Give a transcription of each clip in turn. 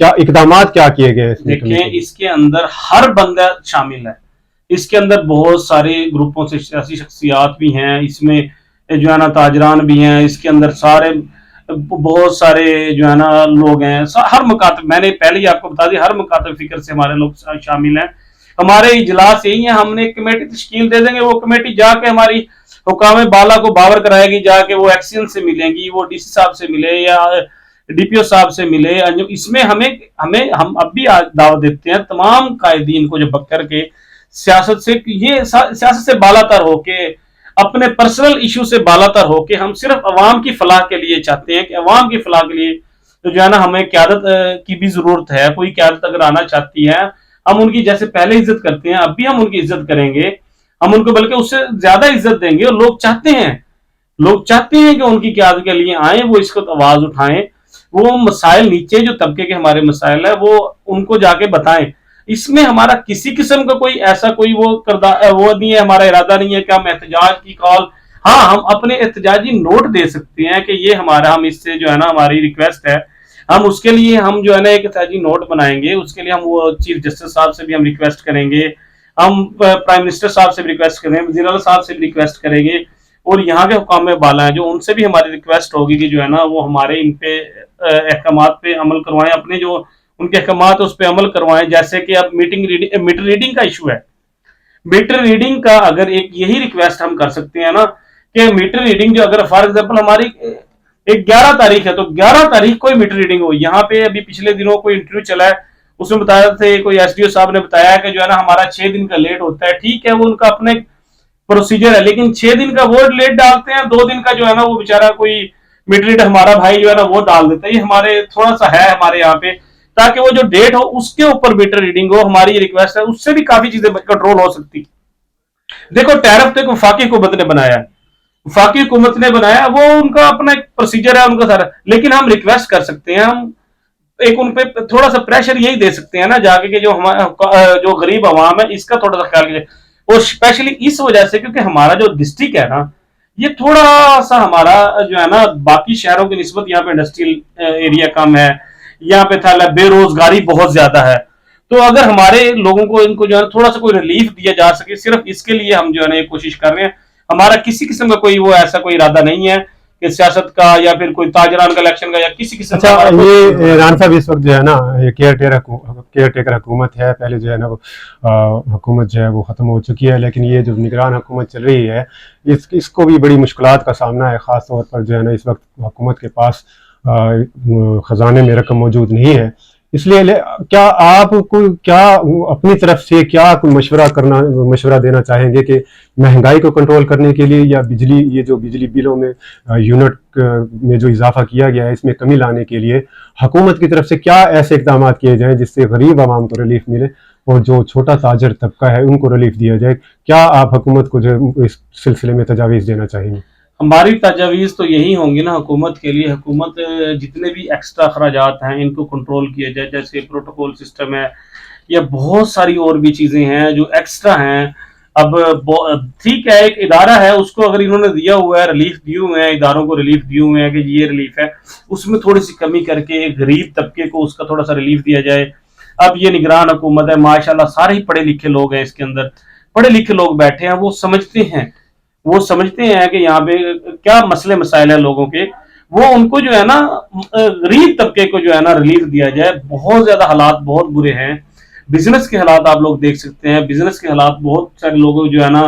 کیا اقدامات کیا کیے گئے؟ دیکھیں اس کے اندر ہر بندہ شامل ہے، اس کے اندر بہت سارے گروپوں سے سیاسی شخصیات بھی ہیں، اس میں جو ہے نا تاجران بھی ہیں، اس کے اندر سارے بہت سارے جو ہے نا لوگ ہیں، ہر مکاتب، میں نے پہلے ہی آپ کو بتا دیا ہر مکاتب فکر سے ہمارے لوگ شامل ہیں. ہمارے اجلاس یہی ہیں، ہم نے ایک کمیٹی تشکیل دے دیں گے، وہ کمیٹی جا کے ہماری حکام بالا کو باور کرائے گی، جا کے وہ ایکسین سے ملیں گی، وہ ڈی سی صاحب سے ملے یا ڈی پی او صاحب سے ملے. اس میں ہم اب بھی دعوت دیتے ہیں تمام قائدین کو جب کر کے سیاست سے بالا تر ہو کے، اپنے پرسنل ایشو سے بالا تر ہو کے، ہم صرف عوام کی فلاح کے لیے چاہتے ہیں کہ عوام کی فلاح کے لیے تو جو ہے نا ہمیں قیادت کی بھی ضرورت ہے. کوئی قیادت اگر آنا چاہتی ہے، ہم ان کی جیسے پہلے عزت کرتے ہیں اب بھی ہم ان کی عزت کریں گے، ہم ان کو بلکہ اس سے زیادہ عزت دیں گے. اور لوگ چاہتے ہیں کہ ان کی قیادت کے لیے آئیں، وہ اس کو آواز اٹھائیں، وہ مسائل نیچے جو طبقے کے ہمارے مسائل ہے وہ ان کو جا کے بتائیں. اس میں ہمارا کسی قسم کا کوئی ایسا کوئی وہ نہیں ہے، ہمارا ارادہ نہیں ہے کہ ہم احتجاج کی کال، ہاں ہم اپنے احتجاجی نوٹ دے سکتے ہیں کہ یہ ہم اس سے جو ہے نا ہماری ریکویسٹ ہے، ہم اس کے لیے ہم جو ہے نا ایک احتجاجی نوٹ بنائیں گے. اس کے لیے ہم وہ چیف جسٹس صاحب سے بھی ہم ریکویسٹ کریں گے، ہم پرائم منسٹر صاحب سے بھی ریکویسٹ کریں گے، وزیر اعلیٰ صاحب سے بھی ریکویسٹ کریں گے، اور یہاں کے حکام بالا ہیں جو ان سے بھی ہماری ریکویسٹ ہوگی کہ جو ہے نا وہ ہمارے ان پہ احکامات پہ عمل کروائیں، اپنے جو ان کے احکامات اس پہ عمل کروائیں. جیسے کہ اب میٹر ریڈنگ کا ایشو ہے، میٹر ریڈنگ کا اگر یہی ریکویسٹ ہم کر سکتے ہیں نا کہ میٹر ریڈنگ جو اگر فار ایگزامپل ہماری ایک 11 تاریخ ہے تو 11 تاریخ کو میٹر ریڈنگ ہو. یہاں پہ ابھی پچھلے دنوں کوئی انٹرویو چلا ہے، اس میں بتایا تھے کوئی ایس ڈی او صاحب نے بتایا کہ جو ہے نا ہمارا 6 دن کا لیٹ ہوتا ہے. ٹھیک ہے، وہ ان کا اپنے پروسیجر ہے، لیکن 6 دن کا وہ لیٹ ڈالتے ہیں، 2 دن کا جو ہے نا وہ بیچارہ کوئی میٹر ریڈ ہمارا بھائی جو ہے نا وہ ڈال دیتا ہے. یہ ہمارے تھوڑا سا ہے ہمارے یہاں پہ، تاکہ وہ جو ڈیٹ ہو اس کے اوپر میٹر ریڈنگ ہو. ہماری یہ ریکویسٹ ہے، اس سے بھی کافی چیزیں کنٹرول ہو سکتی. دیکھو ٹیرف تو وفاقی حکومت نے بنایا ہے، وفاقی حکومت نے بنایا، وہ ان کا اپنا ایک پروسیجر ہے ان کا سارا، لیکن ہم ریکویسٹ کر سکتے ہیں، ہم ایک ان پہ تھوڑا سا پریشر یہی دے سکتے ہیں نا جا کے کہ جو غریب عوام ہے اس کا تھوڑا سا خیال کیجیے. اور اسپیشلی اس وجہ سے کیونکہ ہمارا جو ڈسٹرکٹ ہے نا یہ تھوڑا سا ہمارا جو ہے نا باقی شہروں کی نسبت یہاں پہ انڈسٹریل ایریا کم ہے، یہاں پہ تھا بے روزگاری بہت زیادہ ہے. تو اگر ہمارے لوگوں کو ان کو جو ہے تھوڑا سا کوئی ریلیف دیا جا سکے، صرف اس کے لیے ہم جو ہے نا یہ کوشش کر رہے ہیں. ہمارا کسی قسم کا کوئی وہ ایسا کوئی ارادہ نہیں ہے کہ سیاست کا یا پھر کوئی تاجران کا الیکشن کا یا کسی قسم کا. اچھا، یہ ران صاحب اس وقت جو ہے نا کیئر ٹیکر حکومت ہے، پہلے جو ہے نا حکومت جو ہے وہ ختم ہو چکی ہے، لیکن یہ جو نگران حکومت چل رہی ہے اس کو بھی بڑی مشکلات کا سامنا ہے. خاص طور پر جو ہے نا اس وقت حکومت کے پاس خزانے میں رقم موجود نہیں ہے. اس لیے کیا آپ کو اپنی طرف سے کیا مشورہ دینا چاہیں گے کہ مہنگائی کو کنٹرول کرنے کے لیے یا یہ جو بجلی بلوں میں یونٹ میں جو اضافہ کیا گیا ہے اس میں کمی لانے کے لیے حکومت کی طرف سے کیا ایسے اقدامات کیے جائیں جس سے غریب عوام کو ریلیف ملے اور جو چھوٹا تاجر طبقہ ہے ان کو ریلیف دیا جائے؟ کیا آپ حکومت کو جو اس سلسلے میں تجاویز دینا چاہیں گے؟ ہماری تجاویز تو یہی ہوں گی نا حکومت کے لیے. حکومت جتنے بھی ایکسٹرا اخراجات ہیں ان کو کنٹرول کیا جائے، جیسے پروٹوکول سسٹم ہے یا بہت ساری اور بھی چیزیں ہیں جو ایکسٹرا ہیں. اب ٹھیک ہے ایک ادارہ ہے اس کو اگر انہوں نے دیا ہوا ہے ریلیف دیے ہوئے ہیں، اداروں کو ریلیف دیے ہوئے ہیں کہ یہ ریلیف ہے، اس میں تھوڑی سی کمی کر کے غریب طبقے کو اس کا تھوڑا سا ریلیف دیا جائے. اب یہ نگران حکومت ہے، ماشاءاللہ سارے ہی پڑھے لکھے لوگ ہیں، اس کے اندر پڑھے لکھے لوگ بیٹھے ہیں، وہ سمجھتے ہیں کہ یہاں پہ کیا مسئلے مسائل ہیں لوگوں کے. وہ ان کو جو ہے نا غریب طبقے کو جو ہے نا ریلیف دیا جائے. بہت زیادہ حالات بہت برے ہیں. بزنس کے حالات آپ لوگ دیکھ سکتے ہیں، بزنس کے حالات بہت سارے لوگوں جو ہے نا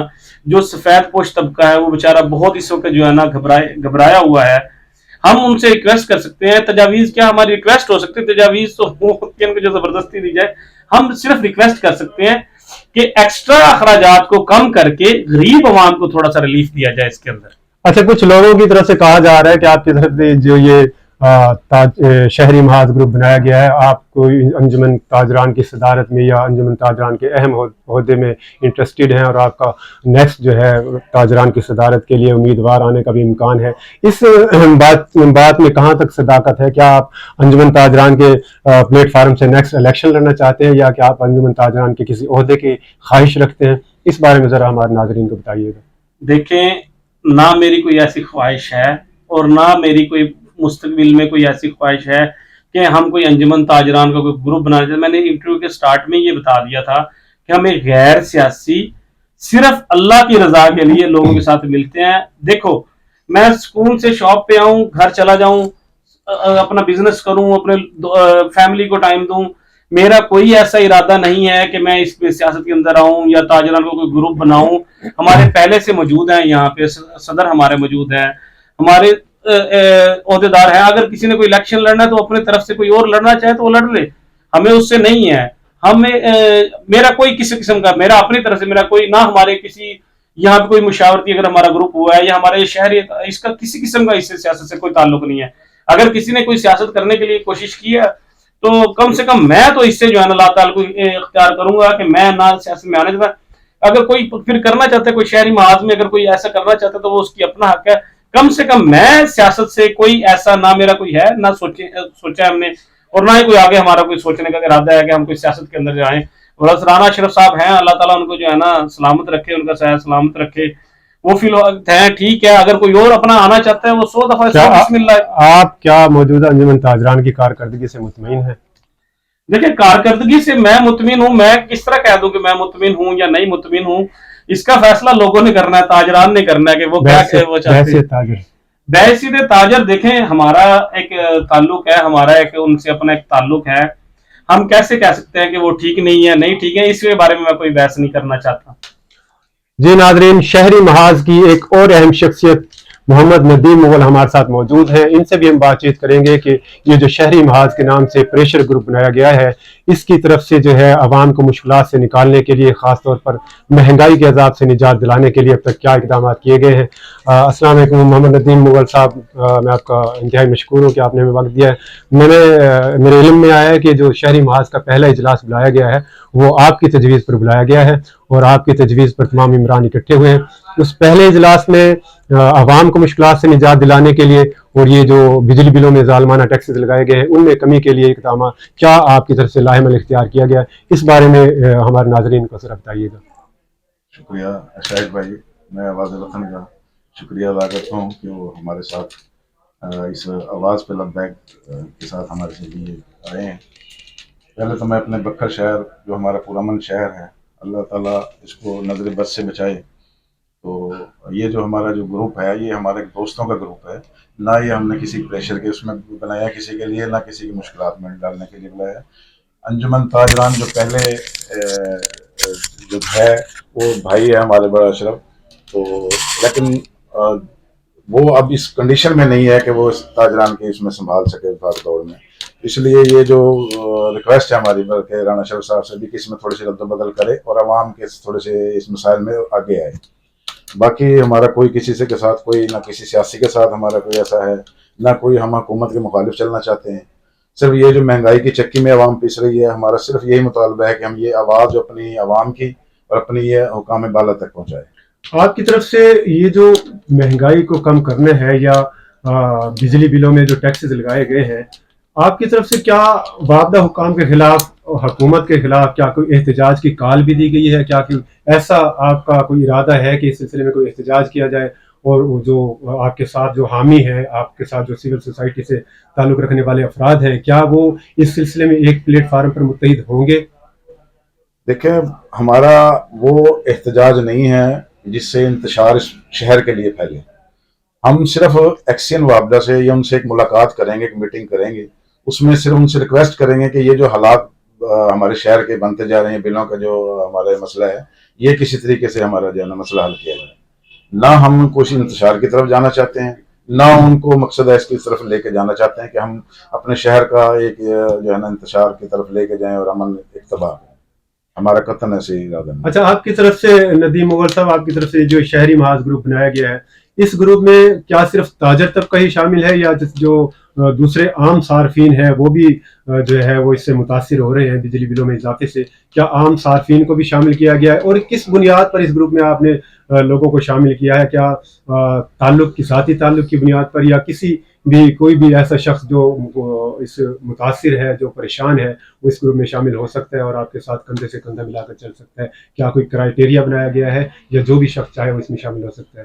جو سفید پوش طبقہ ہے وہ بیچارہ بہت اس وقت جو ہے نا گھبرایا ہوا ہے. ہم ان سے ریکویسٹ کر سکتے ہیں، تجاویز کیا ہماری ریکویسٹ ہو سکتی ہے، تجاویز تو ان کو جو زبردستی دی جائے. ہم صرف ریکویسٹ کر سکتے ہیں کہ ایکسٹرا اخراجات کو کم کر کے غریب عوام کو تھوڑا سا ریلیف دیا جائے اس کے اندر. اچھا، کچھ لوگوں کی طرف سے کہا جا رہا ہے کہ آپ کی طرف سے جو یہ شہری محاذ گروپ بنایا گیا ہے، آپ کو انجمن تاجران کی صدارت میں یا انجمن تاجران کے اہم عہدے میں انٹرسٹڈ ہیں اور آپ کا نیکسٹ جو ہے تاجران کی صدارت کے لیے امیدوار آنے کا بھی امکان ہے. اس بات میں کہاں تک صداقت ہے؟ کیا آپ انجمن تاجران کے پلیٹ فارم سے نیکسٹ الیکشن لڑنا چاہتے ہیں یا کہ آپ انجمن تاجران کے کسی عہدے کی خواہش رکھتے ہیں؟ اس بارے میں ذرا ہمارے ناظرین کو بتائیے گا. دیکھیں، نہ میری کوئی ایسی خواہش ہے اور نہ میری کوئی مستقبل میں کوئی ایسی خواہش ہے کہ ہم کوئی انجمن تاجران کا کوئی گروپ بنانا چاہتے. میں نے انٹرویو کے سٹارٹ میں یہ بتا دیا تھا کہ ہم ایک غیر سیاسی صرف اللہ کی رضا کے لیے لوگوں کے ساتھ ملتے ہیں. دیکھو میں اسکول سے شاپ پہ آؤں, گھر چلا جاؤں, اپنا بزنس کروں, اپنے فیملی کو ٹائم دوں, میرا کوئی ایسا ارادہ نہیں ہے کہ میں اس سیاست کے اندر آؤں یا تاجران کو کوئی گروپ بناؤں. ہمارے پہلے سے موجود ہیں, یہاں پہ صدر ہمارے موجود ہیں, ہمارے عہدیدار ہیں. اگر کسی نے کوئی الیکشن لڑنا ہے تو اپنے طرف سے کوئی اور لڑنا چاہے تو وہ لڑ لے, ہمیں اس سے نہیں ہے. میرا کوئی کسی قسم کا, میرا اپنی طرف سے میرا کوئی نہ ہمارے کسی یہاں پہ کوئی مشاورتی اگر ہمارا گروپ ہوا ہے یا ہمارے شہری, اس کا کسی قسم کا اس سے سیاست سے کوئی تعلق نہیں ہے. اگر کسی نے کوئی سیاست کرنے کے لیے کوشش کی ہے تو کم سے کم میں تو اس سے جو ہے نا اللہ تعالیٰ کو اختیار کروں گا کہ میں نہ سیاست میں آنے چاہتا. اگر کوئی پھر کرنا چاہتا ہے, کوئی شہری محاذ میں اگر کوئی ایسا کرنا چاہتا ہے تو وہ اس کی اپنا حق ہے. کم سے کم میں سیاست سے کوئی ایسا نہ میرا کوئی ہے, نہ سوچا ہم نے, اور نہ ہی کوئی آگے ہمارا کوئی سوچنے کا ارادہ ہے کہ ہم کوئی سیاست کے اندر جائیں. اور رانا اشرف صاحب ہیں, اللہ تعالیٰ ان کو جو ہے نا سلامت رکھے, ان کا سایہ سلامت رکھے, وہ فی الوقت ہیں ٹھیک ہے. اگر کوئی اور اپنا آنا چاہتا ہے وہ 100 دفعہ بسم اللہ. آپ کیا موجودہ انجمن تاجران کی کارکردگی سے مطمئن ہیں؟ دیکھیں کارکردگی سے میں مطمئن ہوں. میں کس طرح کہہ دوں کہ میں مطمئن ہوں یا نہیں مطمئن ہوں, اس کا فیصلہ لوگوں نے کرنا ہے, تاجران نے کرنا ہے کہ وہ کیا وہ چاہتے ہیں. بحیثیت تاجر دیکھیں ہمارا ایک تعلق ہے, ہمارا ایک ان سے اپنا ایک تعلق ہے. ہم کیسے کہہ سکتے ہیں کہ وہ ٹھیک نہیں ہے نہیں ٹھیک ہے, اس کے بارے میں کوئی بحث نہیں کرنا چاہتا. جی ناظرین, شہری محاذ کی ایک اور اہم شخصیت محمد ندیم مغل ہمارے ساتھ موجود ہیں. ان سے بھی ہم بات چیت کریں گے کہ یہ جو شہری محاذ کے نام سے پریشر گروپ بنایا گیا ہے, اس کی طرف سے جو ہے عوام کو مشکلات سے نکالنے کے لیے, خاص طور پر مہنگائی کے عذاب سے نجات دلانے کے لیے اب تک کیا اقدامات کیے گئے ہیں. السلام علیکم محمد ندیم مغل صاحب, میں آپ کا انتہائی مشکور ہوں کہ آپ نے ہمیں وقت دیا ہے. میرے علم میں آیا ہے کہ جو شہری محاذ کا پہلا اجلاس بلایا گیا ہے وہ آپ کی تجویز پر بلایا گیا ہے, اور آپ کی تجویز پر تمام ممبران اکٹھے ہوئے ہیں. اس پہلے اجلاس میں عوام کو مشکلات سے نجات دلانے کے لیے اور یہ جو بجلی بلوں میں ظالمانہ ٹیکسز لگائے گئے ہیں ان میں کمی کے لیے اقدامات کیا آپ کی طرف سے لاہ عمل اختیار کیا گیا ہے, اس بارے میں ہمارے ناظرین کو ذرا بتائیے گا. شکریہ شاہد بھائی, میں آواز وطن کا شکریہ ادا کرتا ہوں کہ وہ ہمارے ساتھ اس آواز پہ لبیک کے ساتھ ہمارے لیے آئے ہیں. پہلے تو میں اپنے بکھر شہر جو ہمارا پرامن شہر ہے, اللہ تعالیٰ اس کو نظر بد سے بچائے. تو یہ جو ہمارا جو گروپ ہے یہ ہمارے دوستوں کا گروپ ہے, نہ یہ ہم نے کسی پریشر کے اس میں بنایا کسی کے لیے, نہ کسی کی مشکلات میں ڈالنے کے لیے بنایا. انجمن تاجران جو پہلے جو ہے وہ بھائی ہے ہمارے بڑا اشرف, تو لیکن وہ اب اس کنڈیشن میں نہیں ہے کہ وہ اس تاجران کے اس میں سنبھال سکے بھاگ دوڑ میں. اس لیے یہ جو ریکویسٹ ہے ہماری کہ رانا اشرف صاحب سے بھی کہ اس میں تھوڑی سی رد و بدل کرے اور عوام کے تھوڑے سے اس مسائل میں آگے آئے. باقی ہمارا کوئی کسی سے کے ساتھ کوئی نہ کسی سیاسی کے ساتھ ہمارا کوئی ایسا ہے, نہ کوئی ہم حکومت کے مخالف چلنا چاہتے ہیں. صرف یہ جو مہنگائی کی چکی میں عوام پیس رہی ہے, ہمارا صرف یہی مطالبہ ہے کہ ہم یہ آواز جو اپنی عوام کی اور اپنی یہ حکام بالا تک پہنچائے. آپ کی طرف سے یہ جو مہنگائی کو کم کرنا ہے یا بجلی بلوں میں جو ٹیکسز لگائے گئے ہیں, آپ کی طرف سے کیا وابدہ حکام کے خلاف, حکومت کے خلاف کیا کوئی احتجاج کی کال بھی دی گئی ہے؟ کیا کہ ایسا آپ کا کوئی ارادہ ہے کہ اس سلسلے میں کوئی احتجاج کیا جائے, اور جو آپ کے ساتھ جو حامی ہے, آپ کے ساتھ جو سول سوسائٹی سے تعلق رکھنے والے افراد ہیں, کیا وہ اس سلسلے میں ایک پلیٹ فارم پر متحد ہوں گے؟ دیکھیں ہمارا وہ احتجاج نہیں ہے جس سے انتشار اس شہر کے لیے پھیلے. ہم صرف ایکسین وابدہ سے یا ان سے ایک ملاقات کریں گے, ایک میٹنگ کریں گے, اس میں صرف ان سے ریکویسٹ کریں گے کہ یہ جو حالات ہمارے شہر کے بنتے جا رہے ہیں, بلوں کا جو ہمارا مسئلہ ہے, یہ کسی طریقے سے ہمارا جو ہے نا مسئلہ حل کیا جائے. نہ ہم کچھ انتشار کی طرف جانا چاہتے ہیں, نہ ان کو مقصد ہے اس کی طرف لے کے جانا چاہتے ہیں کہ ہم اپنے شہر کا ایک جو ہے نا انتشار کی طرف لے کے جائیں اور امن اقتباس. ہمارا قطن ایسے ارادہ نہیں. اچھا, آپ کی طرف سے ندیم مغل صاحب, آپ کی طرف سے جو شہری محاذ گروپ بنایا گیا ہے, اس گروپ میں کیا صرف تاجر طبقہ ہی شامل ہے یا جو دوسرے عام صارفین ہیں وہ بھی جو ہے وہ اس سے متاثر ہو رہے ہیں بجلی بلوں میں اضافے سے؟ کیا عام صارفین کو بھی شامل کیا گیا ہے, اور کس بنیاد پر اس گروپ میں آپ نے لوگوں کو شامل کیا ہے؟ کیا تعلق کی ذاتی تعلق کی بنیاد پر, یا کسی بھی کوئی بھی ایسا شخص جو اس متاثر ہے, جو پریشان ہے, وہ اس گروپ میں شامل ہو سکتا ہے اور آپ کے ساتھ کندھے سے کندھا ملا کر چل سکتا ہے؟ کیا کوئی کرائیٹیریا بنایا گیا ہے یا جو بھی شخص چاہے وہ اس میں شامل ہو سکتا ہے؟